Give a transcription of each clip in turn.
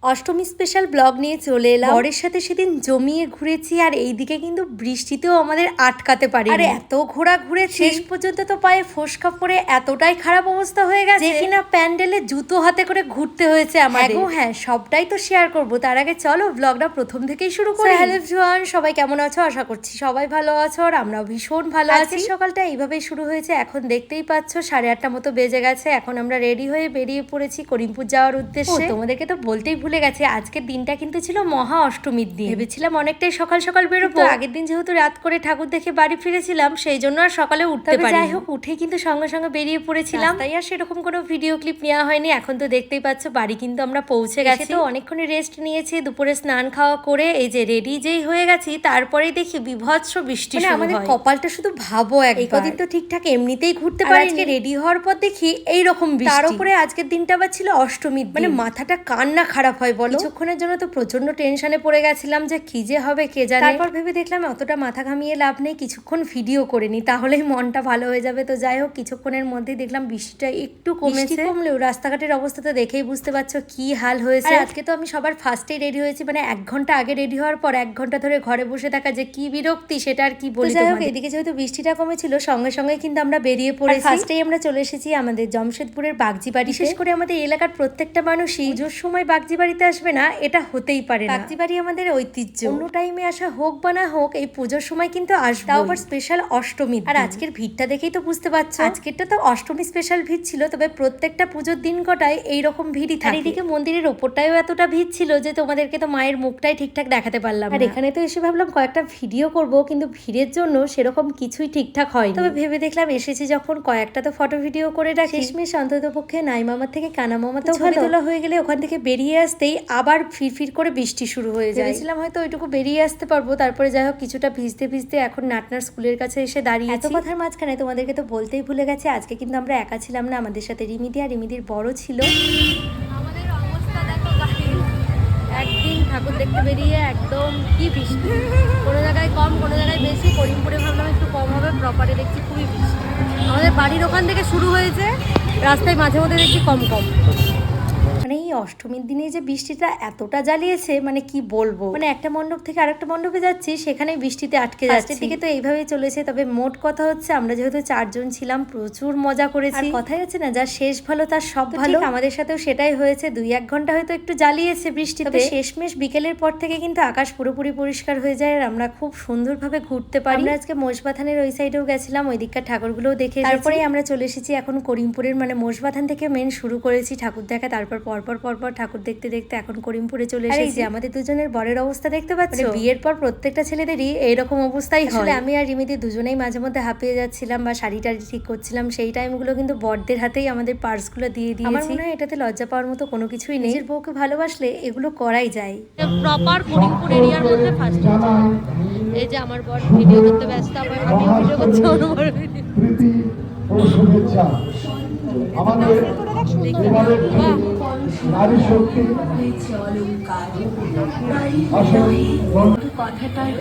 Ashtami special blog নিয়ে চলে এলাম। বরের সাথে সেদিন জমিয়ে ঘুরেছি আর এইদিকে কিন্তু বৃষ্টিতেও আমাদের আটকাতে পারি। আর এত ঘোরা ঘুরে শেষ পর্যন্ত তো পায়ে ফোসকা পড়ে এতটাই খারাপ অবস্থা হয়ে গেছে যে কিনা প্যান্ডেলে জুতো হাতে করে ঘুরতে হয়েছে আমাদের। হ্যাঁ, সবটাই তো শেয়ার করব। তার আগে চলো ব্লগটা প্রথম থেকেই শুরু করি। হ্যালো এভরিওয়ান, সবাই কেমন আছো? আশা করছি সবাই ভালো আছো আর আমরাও ভীষণ ভালো আছি। সকালটা এইভাবেই শুরু হয়েছে। এখন দেখতেই পাচ্ছ 8:30 মতো বেজে গেছে। এখন আমরা রেডি হয়ে বেরিয়ে পড়েছি করিমপুর যাওয়ার উদ্দেশ্যে। তোমাদেরকে তো বলতেই ভুলে গেছে, আজকের দিনটা কিন্তু ছিল মহা অষ্টমীর দিন। ভেবেছিলাম অনেকটাই সকাল সকাল বেরোবো, আগের দিন যেহেতু রাত করে ঠাকুর দেখে বাড়ি ফিরেছিলাম সেই জন্য আর সকালে উঠতে পারি। যাই হোক, উঠে কিন্তু সঙ্গে সঙ্গে বেরিয়ে পড়েছিলাম, তাই আর সেরকম কোনো ভিডিও ক্লিপ নেওয়া হয়নি। এখন তো দেখতেই পাচ্ছ বাড়ি কিন্তু আমরা পৌঁছে গেছি। তো অনেকক্ষণ রেস্ট নিয়েছি, দুপুরে স্নান খাওয়া করে এই যে রেডি যেই হয়ে গেছি, তারপরেই দেখি বিভৎস বৃষ্টি। আমাদের কপালটা শুধু ভাবো, এই কদিন তো ঠিকঠাক এমনিতেই ঘুরতে পারি। আজকে রেডি হওয়ার পর দেখি এইরকম বৃষ্টি, তার উপরে আজকের দিনটা আবার ছিল অষ্টমীর। মানে মাথাটা কার না খারাপ হয় বলো। কিছুক্ষণের জন্য তো প্রচন্ড টেনশনে পড়ে গেছিলাম যে কি যে হবে কে জানে। তারপর ভেবে দেখলাম অতটা মাথা ঘামিয়ে লাভ নেই, কিছুক্ষণ ভিডিও করে নি, তাহলেই মনটা ভালো হয়ে যাবে। তো যাই হোক, কিছুক্ষণের মধ্যেই দেখলাম বৃষ্টিটা একটু কমেছে। কমলেও রাস্তাঘাটের অবস্থা তো দেখেই বুঝতে পারছো কি হাল হয়েছে। আজকে তো আমি সবার ফার্স্টেই রেডি হয়েছি, মানে 1 ঘন্টা আগে রেডি হওয়ার পর 1 ঘন্টা ধরে ঘরে বসে থাকা যে কি বিরক্তি, সেটা আর কি বলি। যাই হোক, এদিকে যেহেতু বৃষ্টিটা কমেছিল সঙ্গে সঙ্গে কিন্তু আমরা বেরিয়ে পড়েছি। ফার্স্টেই আমরা চলে এসেছি আমাদের জমশেদপুরের বাগজি বাড়ি। বিশেষ করে আমাদের এলাকার প্রত্যেকটা মানুষই পুজোর সময় বাগজি বাড়িতে আসবে না, এটা হতেই পারে না। বাগজি বাড়ি আমাদের ঐতিহ্য, অন্য টাইমে আসা হোক বা না হোক, এই পুজোর সময় কিন্তু আসবে, তাও আবার স্পেশাল অষ্টমী। আর আজকের ভিড়টা দেখেই তো বুঝতে পারছো, আজকেরটা তো অষ্টমী স্পেশাল ভিড় ছিল, তবে প্রত্যেকটা পুজোর দিন কটায় এইরকম ভিড়ই থাকে। এদিকে মন্দিরের ওপরটাও এতটা ভিড় ছিল যে তোমাদেরকে তো মায়ের মুখটাই ঠিকঠাক দেখাতে পারলাম। আর এখানে তো এসে ভাবলাম কয়েকটা ভিডিও করব, কিন্তু ভিড়ের জন্য সেরকম কিছুই ঠিকঠাক হয়। তবে ভেবে দেখলাম এসেছি যখন কয়েকটা তো ফটো ভিডিও করে রাখি, শেষমেশ অন্তত পক্ষে নাই মামার থেকে কানা মামা তো ভালো তোলা হয়ে গেলে ওখান থেকে বেরিয়ে আসতেই আবার ফিরফির করে বৃষ্টি শুরু হয়ে যায়। ভেবেছিলাম হয়তো ওইটুকু বেরিয়ে আসতে পারবো, তারপরে যাই হোক কিছুটা ভিজতে ভিজতে এখন নাটনার স্কুলের কাছে এসে দাঁড়িয়ে। এত কথার মাঝখানে তোমাদেরকে তো বলতেই ভুলে গেছে, আজকে কিন্তু আমরা একা ছিলাম না, আমাদের সাথে রিমিদি আর রিমিদির বড় ছিল। আমাদের অবস্থা দেখো, একদিন ঠাকুর দেখতে বেরিয়ে একদম কি বৃষ্টি, কোনো জায়গায় কম কোনো জায়গায় বেশি। করিমপুরে ভাবলাম একটু কম হবে, প্রপারে দেখছি খুবই বৃষ্টি। আমাদের বাড়ির ওখান থেকে শুরু হয়েছে, রাস্তায় মাঝে মধ্যে দেখছি কম কম। মানে এই অষ্টমীর দিনে যে বৃষ্টিটা এতটা জ্বালিয়েছে, মানে কি বলবো। মানে একটা মণ্ডপ থেকে আরেকটা মণ্ডপে যাচ্ছি, সেখানে বৃষ্টিতে আটকে যাচ্ছে। দিকে তো এইভাবেই চলেছে। তবে মোট কথা হচ্ছে আমরা যেহেতু 4 জন ছিলাম, প্রচুর মজা করেছি। কথাই আছে না, যা শেষ ভালো তার সব ভালো। আমাদের সাথেও সেটাই হয়েছে। 2-1 ঘন্টা হয়তো একটু জ্বালিয়েছে বৃষ্টিতে, শেষমেশ বিকেলের পর থেকে কিন্তু আকাশ পুরোপুরি পরিষ্কার হয়ে যায় আর আমরা খুব সুন্দরভাবে ঘুরতে পারি। আমরা আজকে মোষবাথানের ওই সাইডেও গেছিলাম, ওই দিককার ঠাকুরগুলোও দেখে তারপরেই আমরা চলে এসেছি এখন করিমপুরের, মানে মোষবাথান থেকে মেন শুরু করেছি ঠাকুর দেখা, তারপর পরপর ঠাকুর দেখতে দেখতে এখন করিমপুরে চলে এসেছি। আমাদের দুজনের বরের অবস্থা দেখতে পাচ্ছ, বিয়ের পর প্রত্যেকটা ছেলেদেরই এইরকম অবস্থাই হয়। আমি আর রিমিদি দুজনেই মাঝে মধ্যে হাঁপিয়ে যাচ্ছিলাম বা শাড়ি টাড়ি ঠিক করছিলাম, সেই টাইমগুলো কিন্তু বরদের হাতেই আমাদের পার্সগুলো দিয়ে দিয়েছি। আমার মনে হয় এটাতে লজ্জা পাওয়ার মতো কোনো কিছুই নেই, নিজের বউকে ভালোবাসলে এগুলো করাই যায়। প্রপার করিমপুর এরিয়ার মধ্যে ফার্স্ট এই যে আমার বর ভিডিও করতে ব্যস্ত, আমার ভিডিও করছে, অনুভব ভিডিও আমাদের নারী শক্তি কথাটার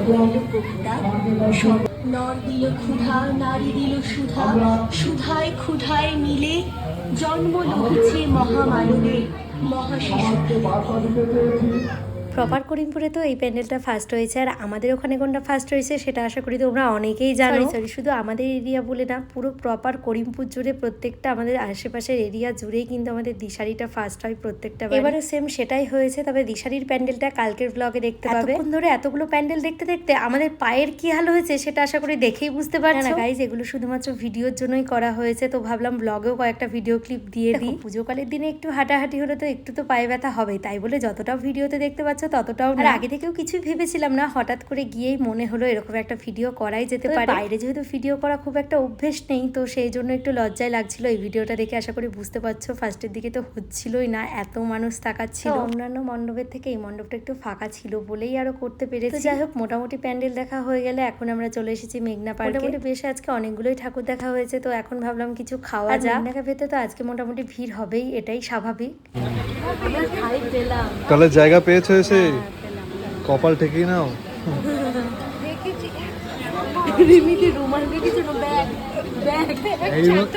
নর দিল ক্ষুধা, নারী দিল সুধা, সুধায় ক্ষুধায় মিলে জন্ম লভিছে মহামানবে মহাশিশুকে। প্রপার করিমপুরে তো এই প্যান্ডেলটা ফার্স্ট হয়েছে, আর আমাদের ওখানে কোনটা ফার্স্ট হয়েছে সেটা আশা করি তোমরা অনেকেই জানো। সরি, শুধু আমাদের এরিয়া বলে না, পুরো প্রপার করিমপুর জুড়ে প্রত্যেকটা আমাদের আশেপাশের এরিয়া জুড়েই কিন্তু আমাদের দিশারিটা ফার্স্ট হয় প্রত্যেকটা। এবারে সেম সেটাই হয়েছে, তবে দিশারির প্যান্ডেলটা কালকের ব্লগে দেখতে পাবে। এতক্ষণ ধরে এতগুলো প্যান্ডেল দেখতে দেখতে আমাদের পায়ের কি হাল হয়েছে সেটা আশা করি দেখেই বুঝতে পারছো। না গাইজ, এগুলো শুধুমাত্র ভিডিওর জন্যই করা হয়েছে, তো ভাবলাম ব্লগেও কয়েকটা ভিডিও ক্লিপ দিয়ে দিই। পুজোকালের দিনে একটু হাঁটাহাঁটি হলে তো একটু তো পায়ে ব্যথা হবেই, তাই বলে যতটা ভিডিওতে দেখতে পাচ্ছ ততটাও না। আগে থেকেও কিছুই ভেবেছিলাম না, হঠাৎ করে গিয়েই মনে হলো এরকম একটা ভিডিও করাই যেতে পারে। বাইরে যেহেতু ভিডিও করা খুব একটা অভ্যেস নেই, তো সেই জন্য একটু লজ্জায় লাগছিল। এই ভিডিওটা দেখে আশা করি বুঝতে পারছো, ফার্স্টের দিকে তো হচ্ছিলই না, এত মানুষ তাকাচ্ছিল। অন্যান্য মণ্ডপের থেকে এই মণ্ডপটা একটু ফাঁকা ছিল বলেই আরো করতে পেরেছি। যাই হোক, মোটামুটি প্যান্ডেল দেখা হয়ে গেলে এখন আমরা চলে এসেছি মেঘনা পার্কে। মোটামুটি বেশ আজকে অনেকগুলোই ঠাকুর দেখা হয়েছে, তো এখন ভাবলাম কিছু খাওয়া যায়। মেঘনা ক্যাফেতে তো আজকে মোটামুটি ভিড় হবেই, এটাই স্বাভাবিক। তাহলে জায়গা পেয়েছো এসে, কপাল ঠেকিয়ে নাও।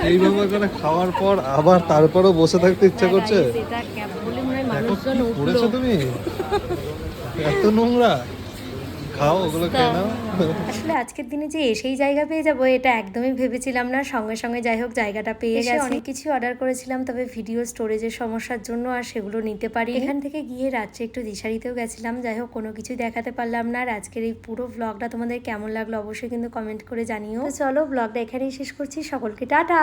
এইভাবে করে খাওয়ার পর আবার তারপরও বসে থাকতে ইচ্ছা করছে। মানুষজন কি উঠলো। করেছো তুমি? এত নোংরা, খাও ওগুলো খেয়ে নাও। আসলে আজকের দিনে যে এসেই জায়গা পেয়ে যাবো এটা একদমই ভেবেছিলাম না, সঙ্গে সঙ্গে যাই হোক জায়গাটা পেয়ে গেছি। অনেক কিছু অর্ডার করেছিলাম, তবে ভিডিও স্টোরেজের সমস্যার জন্য আর সেগুলো নিতে পারি। এখান থেকে গিয়ে রাত্রে একটু দিশারিতেও গেছিলাম, যাই হোক কোনো কিছুই দেখাতে পারলাম না। আর আজকের এই পুরো ব্লগটা তোমাদের কেমন লাগলো অবশ্যই কিন্তু কমেন্ট করে জানিও। তো চলো ব্লগটা এখানেই শেষ করছি, সকলকে টাটা।